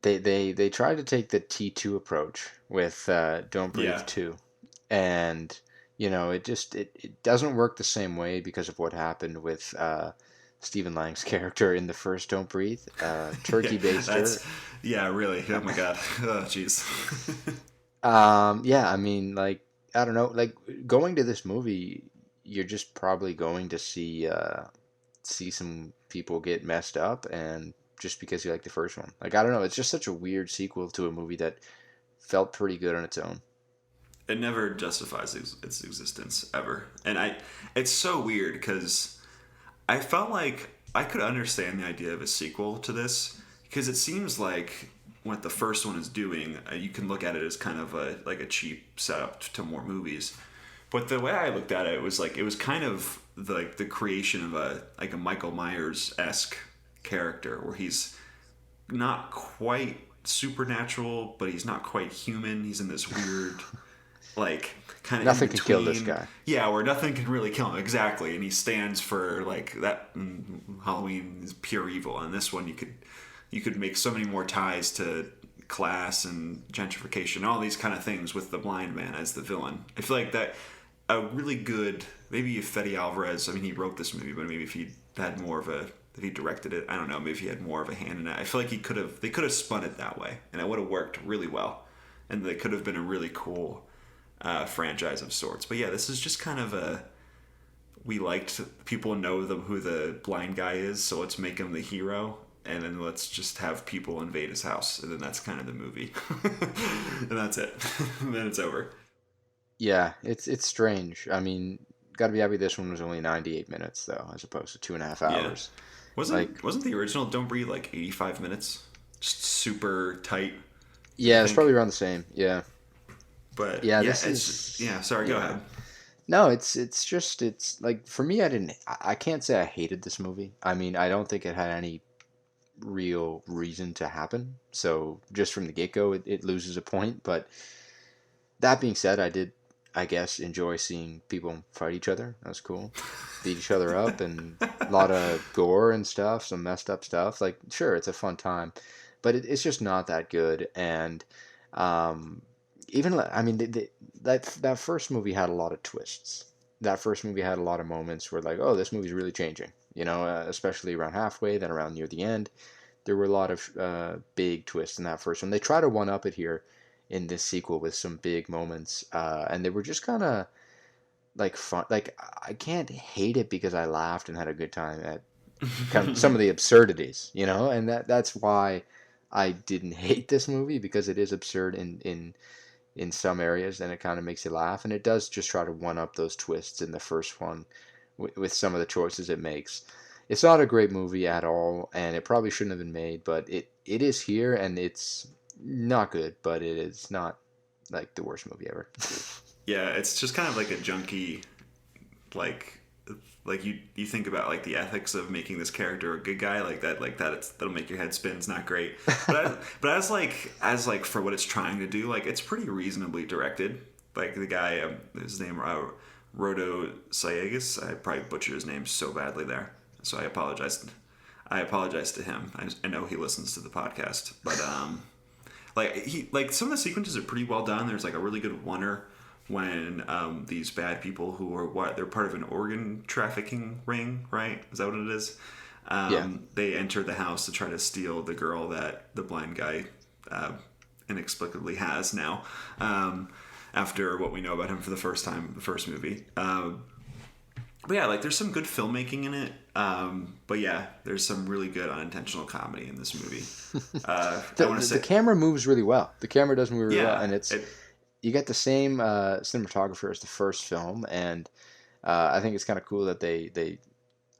they tried to take the T2 approach with Don't Breathe Yeah, 2, and it doesn't work the same way because of what happened with Stephen Lang's character in the first Don't Breathe, yeah, Turkey Baster. that's yeah, really. Oh my god, oh jeez. Yeah, I mean, like, I don't know, like, going to this movie, you're just probably going to see some people get messed up, and just because you like the first one. Like, I don't know, it's just such a weird sequel to a movie that felt pretty good on its own. It never justifies its existence ever, and it's so weird because I felt like I could understand the idea of a sequel to this because it seems like what the first one is doing, you can look at it as kind of a cheap setup to more movies. But the way I looked at it was like it was kind of the creation of a Michael Myers esque character where he's not quite supernatural, but he's not quite human. He's in this weird like kind of in Nothing can kill this between. guy. Yeah, where nothing can really kill him exactly, and he stands for like that. Halloween is pure evil, and this one you could make so many more ties to class and gentrification, all these kind of things with the blind man as the villain. I feel like that a really good maybe if Fede Alvarez. I mean, he wrote this movie, but maybe if he had more of a if he directed it, I don't know. Maybe if he had more of a hand in it. I feel like they could have spun it that way, and it would have worked really well, and they could have been a really cool franchise of sorts. But yeah, this is just kind of we liked people know who the blind guy is, so let's make him the hero, and then let's just have people invade his house, and then that's kind of the movie, and that's it. And then it's over. Yeah, it's strange. I mean, gotta be happy this one was only 98 minutes though, as opposed to 2.5 Yeah, hours. Like, wasn't the original Don't Breathe like 85 minutes? Just super tight, I yeah, it's think. probably around the same. Yeah. But Yeah, yeah, this it's is yeah. Sorry, go yeah. ahead. No, it's like, for me, I can't say I hated this movie. I mean, I don't think it had any real reason to happen. So just from the get-go, it loses a point. But that being said, I did, I guess, enjoy seeing people fight each other. That was cool. Beat each other up, and a lot of gore and stuff, some messed up stuff. Like, sure, it's a fun time, but it's just not that good. And um, I mean, that first movie had a lot of twists. That first movie had a lot of moments where, like, oh, this movie's really changing. Especially around halfway, then around near the end, there were a lot of big twists in that first one. They try to one up it here in this sequel with some big moments, and they were just kind of like fun. Like I can't hate it because I laughed and had a good time at kind of some of the absurdities, and that's why I didn't hate this movie, because it is absurd in some areas, and it kind of makes you laugh, and it does just try to one up those twists in the first one with some of the choices it makes. It's not a great movie at all, and it probably shouldn't have been made, but it is here, and it's not good, but it is not like the worst movie ever. Yeah, it's just kind of like a junky, like you think about like the ethics of making this character a good guy, that'll make your head spin. It's not great, but as for what it's trying to do, like it's pretty reasonably directed. Like the guy, his name Rodo Sayegas. I probably butchered his name so badly there, so I apologize. I apologize to him. I know he listens to the podcast, but like some of the sequences are pretty well done. There's like a really good oneer when these bad people who are they're part of an organ trafficking ring, right? Is that what it is? Yeah. They enter the house to try to steal the girl that the blind guy inexplicably has now, after what we know about him for the first time, the first movie. But yeah, like there's some good filmmaking in it. But yeah, there's some really good unintentional comedy in this movie. The camera moves really well. The camera does move really well, and you get the same cinematographer as the first film, and I think it's kind of cool that they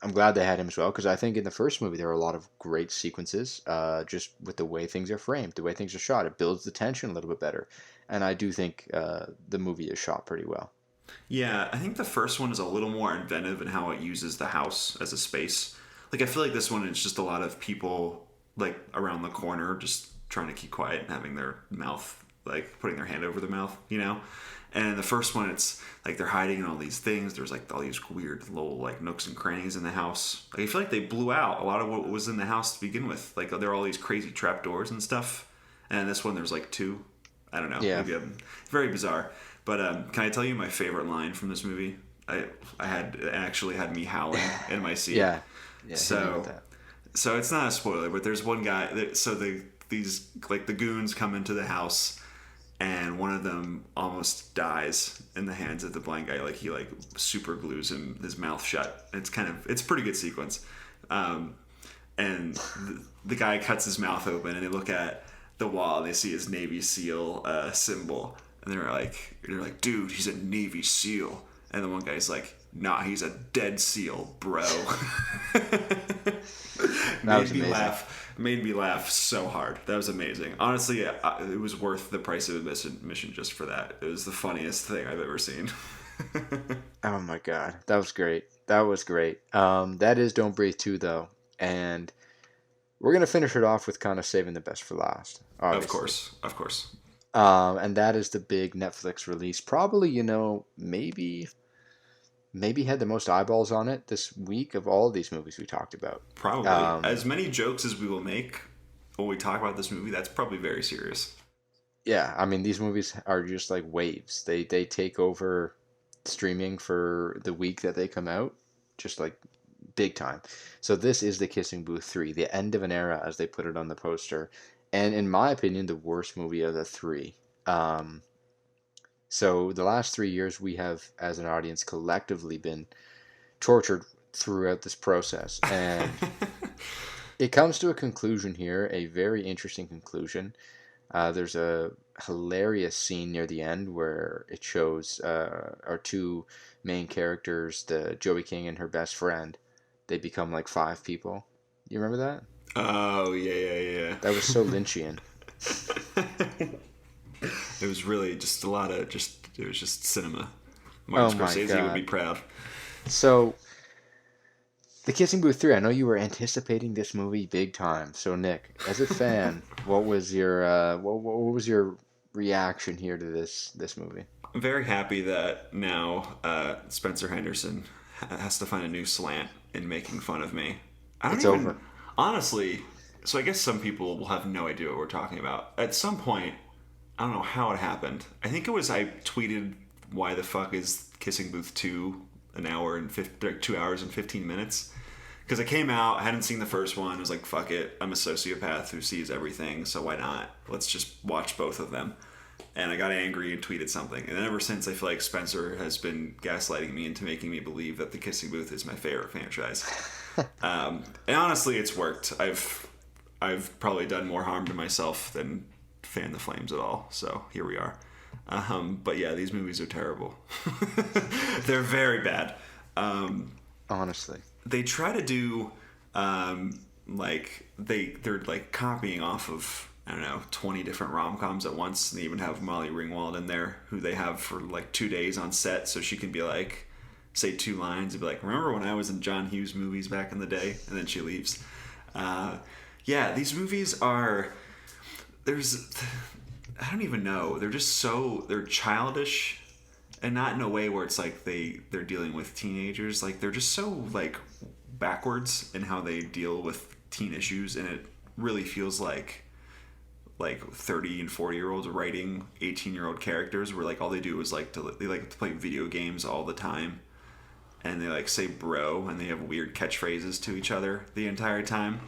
I'm glad they had him as well, because I think in the first movie there are a lot of great sequences, just with the way things are framed, the way things are shot. It builds the tension a little bit better, and I do think the movie is shot pretty well. Yeah, I think the first one is a little more inventive in how it uses the house as a space. Like I feel like this one is just a lot of people like around the corner just trying to keep quiet and having their mouth, like putting their hand over their mouth, And the first one, it's like they're hiding in all these things. There's like all these weird little like nooks and crannies in the house. Like I feel like they blew out a lot of what was in the house to begin with. Like there are all these crazy trapdoors and stuff. And this one, there's like two. I don't know. Yeah. Maybe very bizarre. But can I tell you my favorite line from this movie? It actually had me howling in my seat. Yeah. So it's not a spoiler, but there's one guy. These like the goons come into the house, and one of them almost dies in the hands of the blind guy. Like he like super glues his mouth shut. It's a pretty good sequence. And the guy cuts his mouth open, and they look at the wall and they see his Navy SEAL symbol. And they're like, dude, he's a Navy SEAL. And the one guy's like, nah, he's a dead SEAL, bro. Made me laugh so hard. That was amazing. Honestly, it was worth the price of admission just for that. It was the funniest thing I've ever seen. Oh my god, that was great. That is Don't Breathe 2, though, and we're gonna finish it off with kind of saving the best for last. Obviously. Of course. And that is the big Netflix release. Probably, maybe had the most eyeballs on it this week of all of these movies we talked about. Probably. As many jokes as we will make when we talk about this movie, that's probably very serious. Yeah, I mean, these movies are just like waves. They take over streaming for the week that they come out, just like big time. So this is The Kissing Booth 3, the end of an era, as they put it on the poster. And in my opinion, the worst movie of the three. So the last 3 years, we have, as an audience, collectively been tortured throughout this process. And it comes to a conclusion here, a very interesting conclusion. There's a hilarious scene near the end where it shows our two main characters, the Joey King and her best friend. They become like 5 people. You remember that? Oh, yeah. That was so Lynchian. It was really just it was just cinema. Martin Scorsese would be proud. So, The Kissing Booth 3, I know you were anticipating this movie big time. So, Nick, as a fan, what was your reaction here to this movie? I'm very happy that now Spencer Henderson has to find a new slant in making fun of me. Over. Honestly, so I guess some people will have no idea what we're talking about. At some point, I don't know how it happened. I think it was I tweeted, why the fuck is Kissing Booth 2 2 hours and 15 minutes? Because I came out, I hadn't seen the first one. I was like, fuck it. I'm a sociopath who sees everything, so why not? Let's just watch both of them. and I got angry and tweeted something. And then ever since, I feel like Spencer has been gaslighting me into making me believe that The Kissing Booth is my favorite franchise. And honestly, it's worked. I've probably done more harm to myself than fan the flames at all. So here we are. But yeah, these movies are terrible. They're very bad. Honestly, they try to do like they're like copying off of, I don't know, 20 different rom-coms at once. And they even have Molly Ringwald in there, who they have for like 2 days on set, so she can be like, say 2 lines and be like, remember when I was in John Hughes movies back in the day? And then she leaves. Yeah, these movies are, I don't even know, they're childish, and not in a way where it's like they're dealing with teenagers. Like, they're just so like backwards in how they deal with teen issues, and it really feels like 30 and 40-year-olds writing 18-year-old characters, where like all they do is they like to play video games all the time, and they like say bro, and they have weird catchphrases to each other the entire time.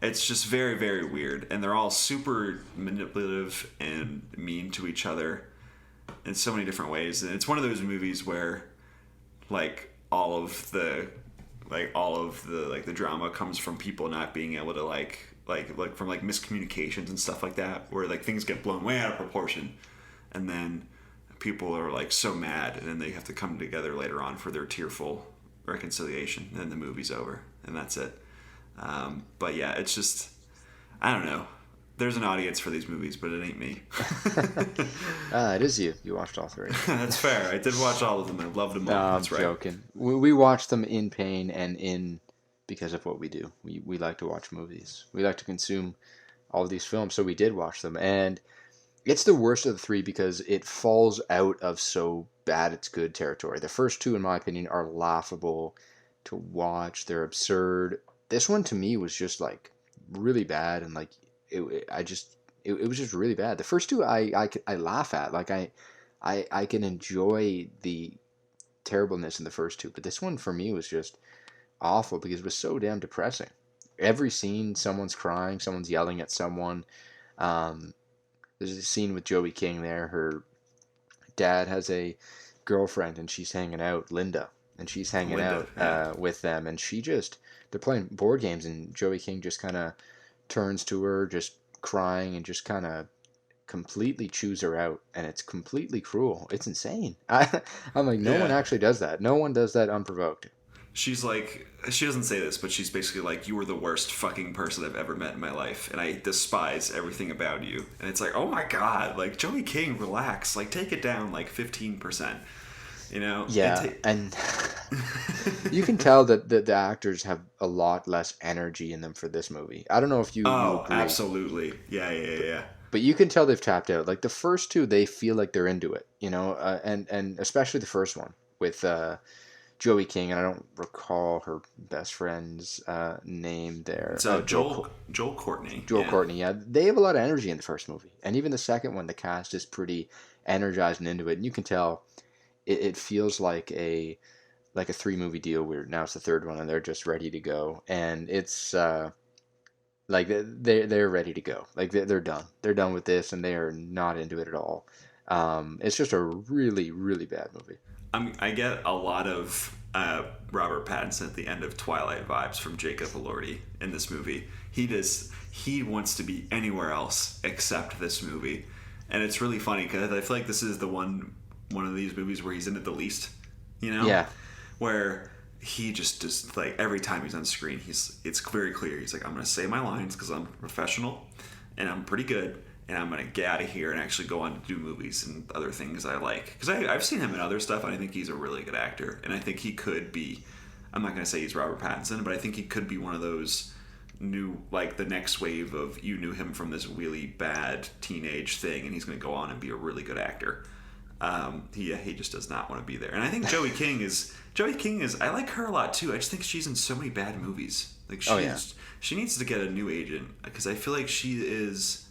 It's just very, very weird, and they're all super manipulative and mean to each other in so many different ways. And it's one of those movies where like all of the the drama comes from people not being able to like from like miscommunications and stuff like that, where like things get blown way out of proportion, and then people are like so mad, and then they have to come together later on for their tearful reconciliation, and then the movie's over, and that's it. But yeah, it's just, I don't know. There's an audience for these movies, but it ain't me. It is you. You watched all 3. That's fair. I did watch all of them. I loved them all. No, That's I'm right. joking. We watch them in pain and because of what we do. We like to watch movies. We like to consume all of these films, so we did watch them. And it's the worst of the 3 because it falls out of so bad it's good territory. The first 2, in my opinion, are laughable to watch. They're absurd. This one, to me, was just like really bad, and like it was just really bad. The first 2 I laugh at. Like I can enjoy the terribleness in the first 2, but this one for me was just awful because it was so damn depressing. Every scene, someone's crying, someone's yelling at someone. There's a scene with Joey King there. Her dad has a girlfriend, and she's hanging out, Linda, and she's hanging out with them, and they're playing board games, and Joey King just kind of turns to her, just crying, and just kind of completely chews her out, and it's completely cruel. It's insane. I'm like, no one actually does that. No one does that unprovoked. She's like, she doesn't say this, but she's basically like, you were the worst fucking person I've ever met in my life, and I despise everything about you. And it's like, oh my god, like, Joey King, relax, like, take it down like 15%. You know? Yeah, and you can tell that the actors have a lot less energy in them for this movie. I don't know if you agree. Absolutely. Yeah. But you can tell they've tapped out. Like, the first 2, they feel like they're into it, you know? And especially the first one with Joey King, and I don't recall her best friend's name there. It's Joel Courtney. Joel Courtney, yeah. They have a lot of energy in the first movie. And even the second one, the cast is pretty energized and into it. And you can tell it feels like a 3-movie deal where now it's the third one and they're just ready to go. And it's like they're ready to go. Like they're done. They're done with this, and they are not into it at all. It's just a really, really bad movie. I get a lot of Robert Pattinson at the end of Twilight vibes from Jacob Elordi in this movie. He wants to be anywhere else except this movie, and it's really funny because I feel like this is the one of these movies where he's in it the least, you know? Yeah. Where he just like, every time he's on screen, it's very clear. He's like, I'm going to say my lines because I'm a professional and I'm pretty good, and I'm going to get out of here and actually go on to do movies and other things I like. Because I've seen him in other stuff, and I think he's a really good actor. And I think he could be, I'm not going to say he's Robert Pattinson, but I think he could be one of those new, like the next wave of, you knew him from this really bad teenage thing, and he's going to go on and be a really good actor. He just does not want to be there. And I think Joey King is, I like her a lot too. I just think she's in so many bad movies. Like she needs to get a new agent, because I feel like she is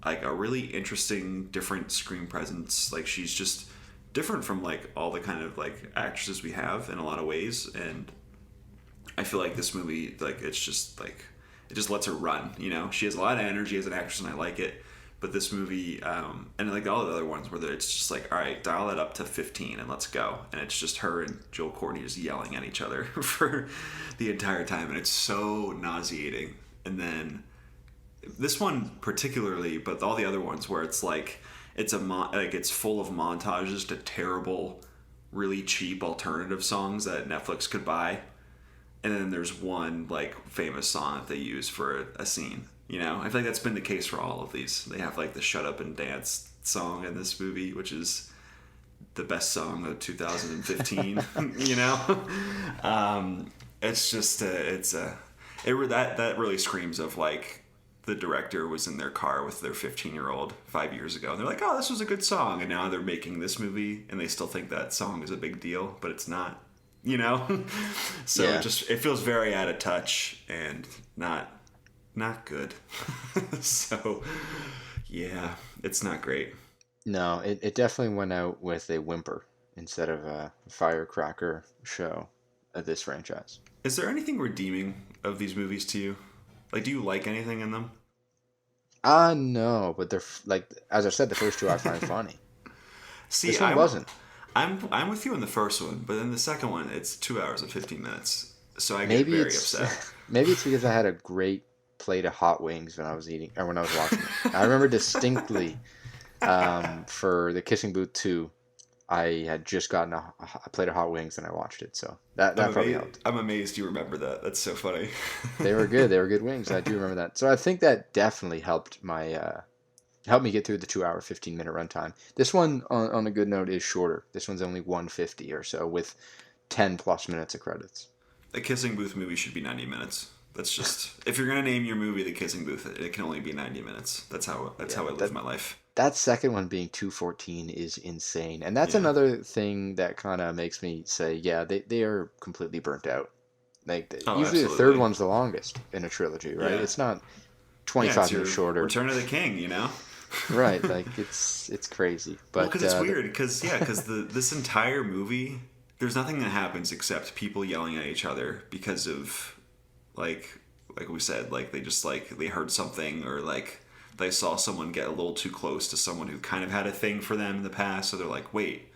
like a really interesting, different screen presence. Like, she's just different from like all the kind of like actresses we have in a lot of ways. And I feel like this movie, like, it's just like, it just lets her run, you know? She has a lot of energy as an actress, and I like it. But this movie, and like all the other ones, where it's just like, all right, dial it up to 15 and let's go. And it's just her and Joel Courtney just yelling at each other for the entire time, and it's so nauseating. And then this one particularly, but all the other ones where it's like it's full of montages to terrible, really cheap alternative songs that Netflix could buy, and then there's one like famous song that they use for a scene. You know, I feel like that's been the case for all of these. They have like the "Shut Up and Dance" song in this movie, which is the best song of 2015. You know, it's just that really screams of like the director was in their car with their 15-year-old 5 years ago, and they're like, "Oh, this was a good song," and now they're making this movie, and they still think that song is a big deal, but it's not. You know, so Yeah. it feels very out of touch and not good. So yeah, it's not great. No, it definitely went out with a whimper instead of a firecracker show of this franchise. Is there anything redeeming of these movies to you? Like, do you like anything in them? No, but they're like, as I said, the first two I find funny. See, This one wasn't. I'm with you in the first one, but in the second one, it's 2 hours and 15 minutes. So I get Maybe very it's upset. maybe it's because I had a great plate of hot wings when I was eating or when I was watching it. I remember distinctly for the Kissing Booth 2, I had just gotten a plate of hot wings and I watched it, so that probably helped. I'm amazed you remember that. That's so funny. They were good. They were good wings. I do remember that. So I think that definitely helped helped me get through the 2 hour 15-minute runtime. This one, on a good note, is shorter. This one's only 150 or so with 10 plus minutes of credits. The Kissing Booth movie should be 90 minutes. That's just, if you're gonna name your movie The Kissing Booth, it can only be 90 minutes. That's how I live my life. That second one being 214 is insane. And that's Yeah. another thing that kind of makes me say, yeah, they are completely burnt out. Like usually the third absolutely. one's the longest in a trilogy, right? Yeah. It's not Yeah, 25 it's your minutes shorter. Return of the King, you know? Right, like it's crazy. But Because it's weird. Because this entire movie, there's nothing that happens except people yelling at each other because of like we said, like they just like they heard something or like they saw someone get a little too close to someone who kind of had a thing for them in the past, so they're like, wait,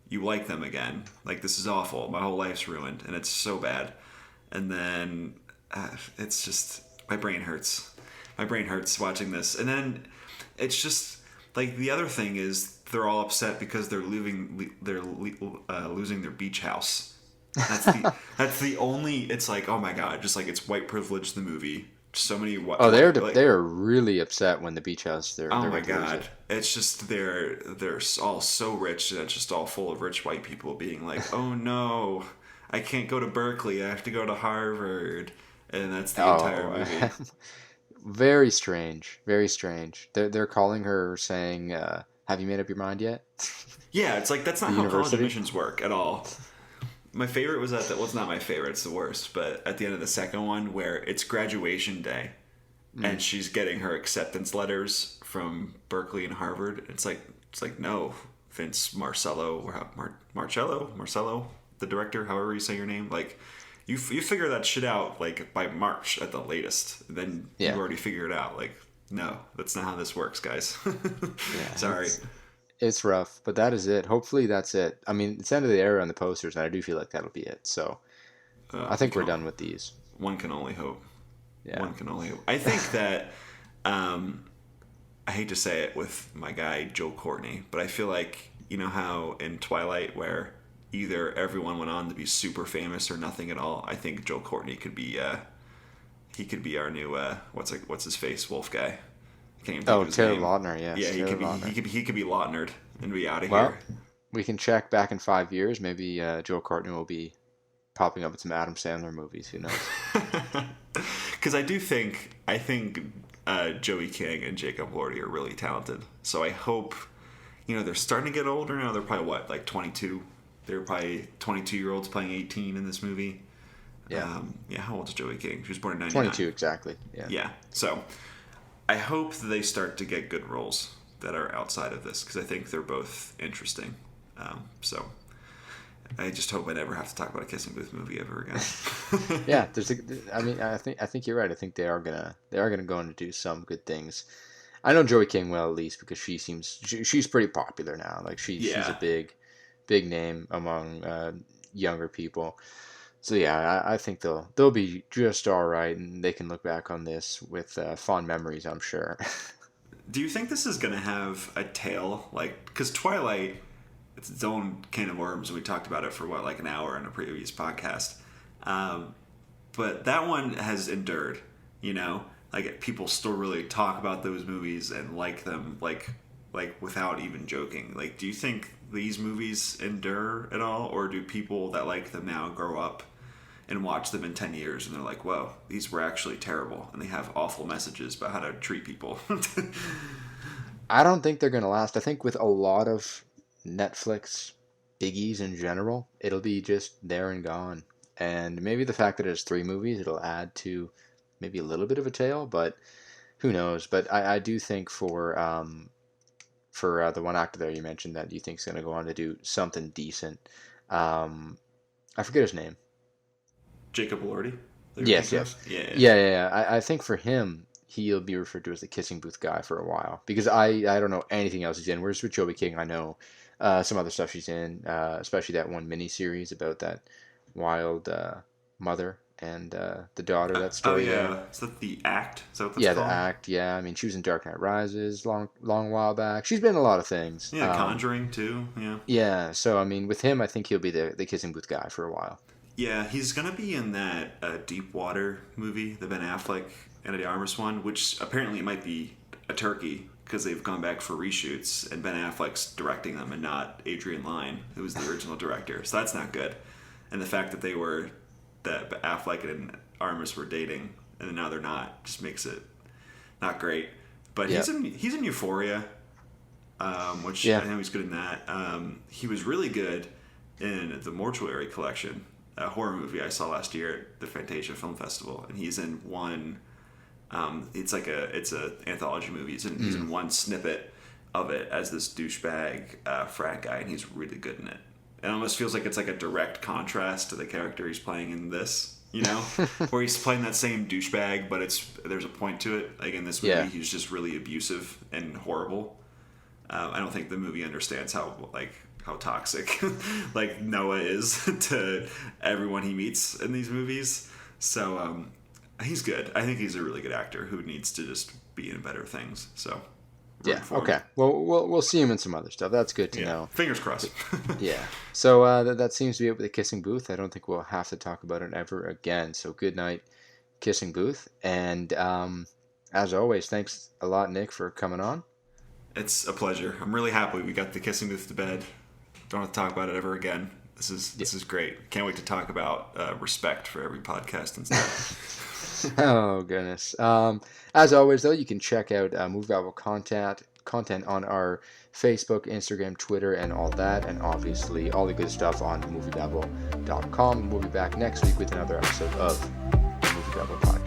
you like them again? Like, this is awful. My whole life's ruined, and it's so bad. And then it's just my brain hurts. My brain hurts watching this, and then it's just like the other thing is they're all upset because they're losing their beach house. That's the only. It's like, oh my god, just like it's white privilege. The movie, so many. oh, they are really upset when the beach house. They're Oh my going to lose god, it. it's just they're all so rich, and it's just all full of rich white people being like, oh no, I can't go to Berkeley. I have to go to Harvard, and that's the entire movie. Very strange. Very strange. They're calling her saying, "Have you made up your mind yet?" Yeah, it's like that's not The how college university? admissions work at all. My favorite was that well, it's not my favorite, it's the worst, but at the end of the second one where it's graduation day and she's getting her acceptance letters from Berkeley and Harvard, it's like no, Vince Marcello, the director, however you say your name, like you figure that shit out like by March at the latest. Then Yeah. you already figure it out. Like, no, that's not how this works, guys. Yeah, Sorry. It's rough, but that is it. Hopefully that's it. I mean, it's end of the era on the posters, and I do feel like that'll be it. So I think we're done with these. One can only hope. Yeah. One can only hope. I think that I hate to say it with my guy Joel Courtney, but I feel like, you know how in Twilight where either everyone went on to be super famous or nothing at all. I think Joel Courtney could be he could be our new what's his face wolf guy. I can't even think of his Taylor name. Lautner, yes. Yeah, Taylor Lautner. he could be Lautnered and be out of Well, here. we can check back in 5 years. Maybe Joel Courtney will be popping up in some Adam Sandler movies. Who knows? Because I think Joey King and Jacob Lordy are really talented. So I hope, they're starting to get older now. They're probably like 22. They're probably 22-year-olds playing 18 in this movie. Yeah. How old is Joey King? She was born in 99. 22, exactly. Yeah. Yeah. So I hope that they start to get good roles that are outside of this because I think they're both interesting. So I just hope I never have to talk about a Kissing Booth movie ever again. Yeah, I think you're right. I think they are gonna go on to do some good things. I know Joey King well, at least because she's pretty popular now. Like she's a big name among younger people. So yeah, I think they'll be just all right, and they can look back on this with fond memories, I'm sure. Do you think this is going to have a tail? Like, because Twilight, it's its own can of worms, and we talked about it for like an hour in a previous podcast. But that one has endured, you know? Like, people still really talk about those movies and like them, like without even joking. Like, do you think these movies endure at all? Or do people that like them now grow up and watch them in 10 years and they're like, whoa, these were actually terrible, and they have awful messages about how to treat people? I don't think they're going to last. I think with a lot of Netflix biggies in general, it'll be just there and gone. And maybe the fact that it's 3 movies, it'll add to maybe a little bit of a tail, but who knows? But I do think for the one actor there you mentioned that you think is going to go on to do something decent. I forget his name. Jacob Elordi? Yes. Yeah. I think for him, he'll be referred to as the kissing booth guy for a while, because I don't know anything else he's in. Whereas with Joey King, I know some other stuff she's in, especially that one mini-series about that wild mother and the daughter. That story. Oh, yeah. There. Is that The Act? Is that what that's called? The Act, yeah. I mean, she was in Dark Knight Rises long while back. She's been in a lot of things. Yeah, Conjuring, too. Yeah. Yeah, so, I mean, with him, I think he'll be the kissing booth guy for a while. Yeah, he's going to be in that Deep Water movie, the Ben Affleck, Ana de Armas one, which apparently might be a turkey because they've gone back for reshoots, and Ben Affleck's directing them and not Adrian Lyne, who was the original director. So that's not good. And the fact that that Affleck and Armas were dating, and now they're not, just makes it not great. But he's in Euphoria, which I know he's good in that. He was really good in The Mortuary Collection, a horror movie I saw last year at the Fantasia Film Festival, and he's in one. It's an anthology movie. He's in one snippet of it as this douchebag frat guy, and he's really good in it. It almost feels like it's like a direct contrast to the character he's playing in this, you know, where he's playing that same douchebag, but there's a point to it. Like in this movie, he's just really abusive and horrible. I don't think the movie understands how toxic like Noah is to everyone he meets in these movies. So he's good. I think he's a really good actor who needs to just be in better things. So okay. Well, we'll see him in some other stuff. That's good to know. Fingers crossed. Yeah. So that seems to be it with the Kissing Booth. I don't think we'll have to talk about it ever again. So good night, Kissing Booth. And as always, thanks a lot, Nick, for coming on. It's a pleasure. I'm really happy we got the Kissing Booth to bed. Don't have to talk about it ever again. This is great. Can't wait to talk about respect for every podcast and stuff. Oh, goodness. As always, though, you can check out MovieBabble content on our Facebook, Instagram, Twitter, and all that, and obviously all the good stuff on MovieBabble.com. We'll be back next week with another episode of the MovieBabble Podcast.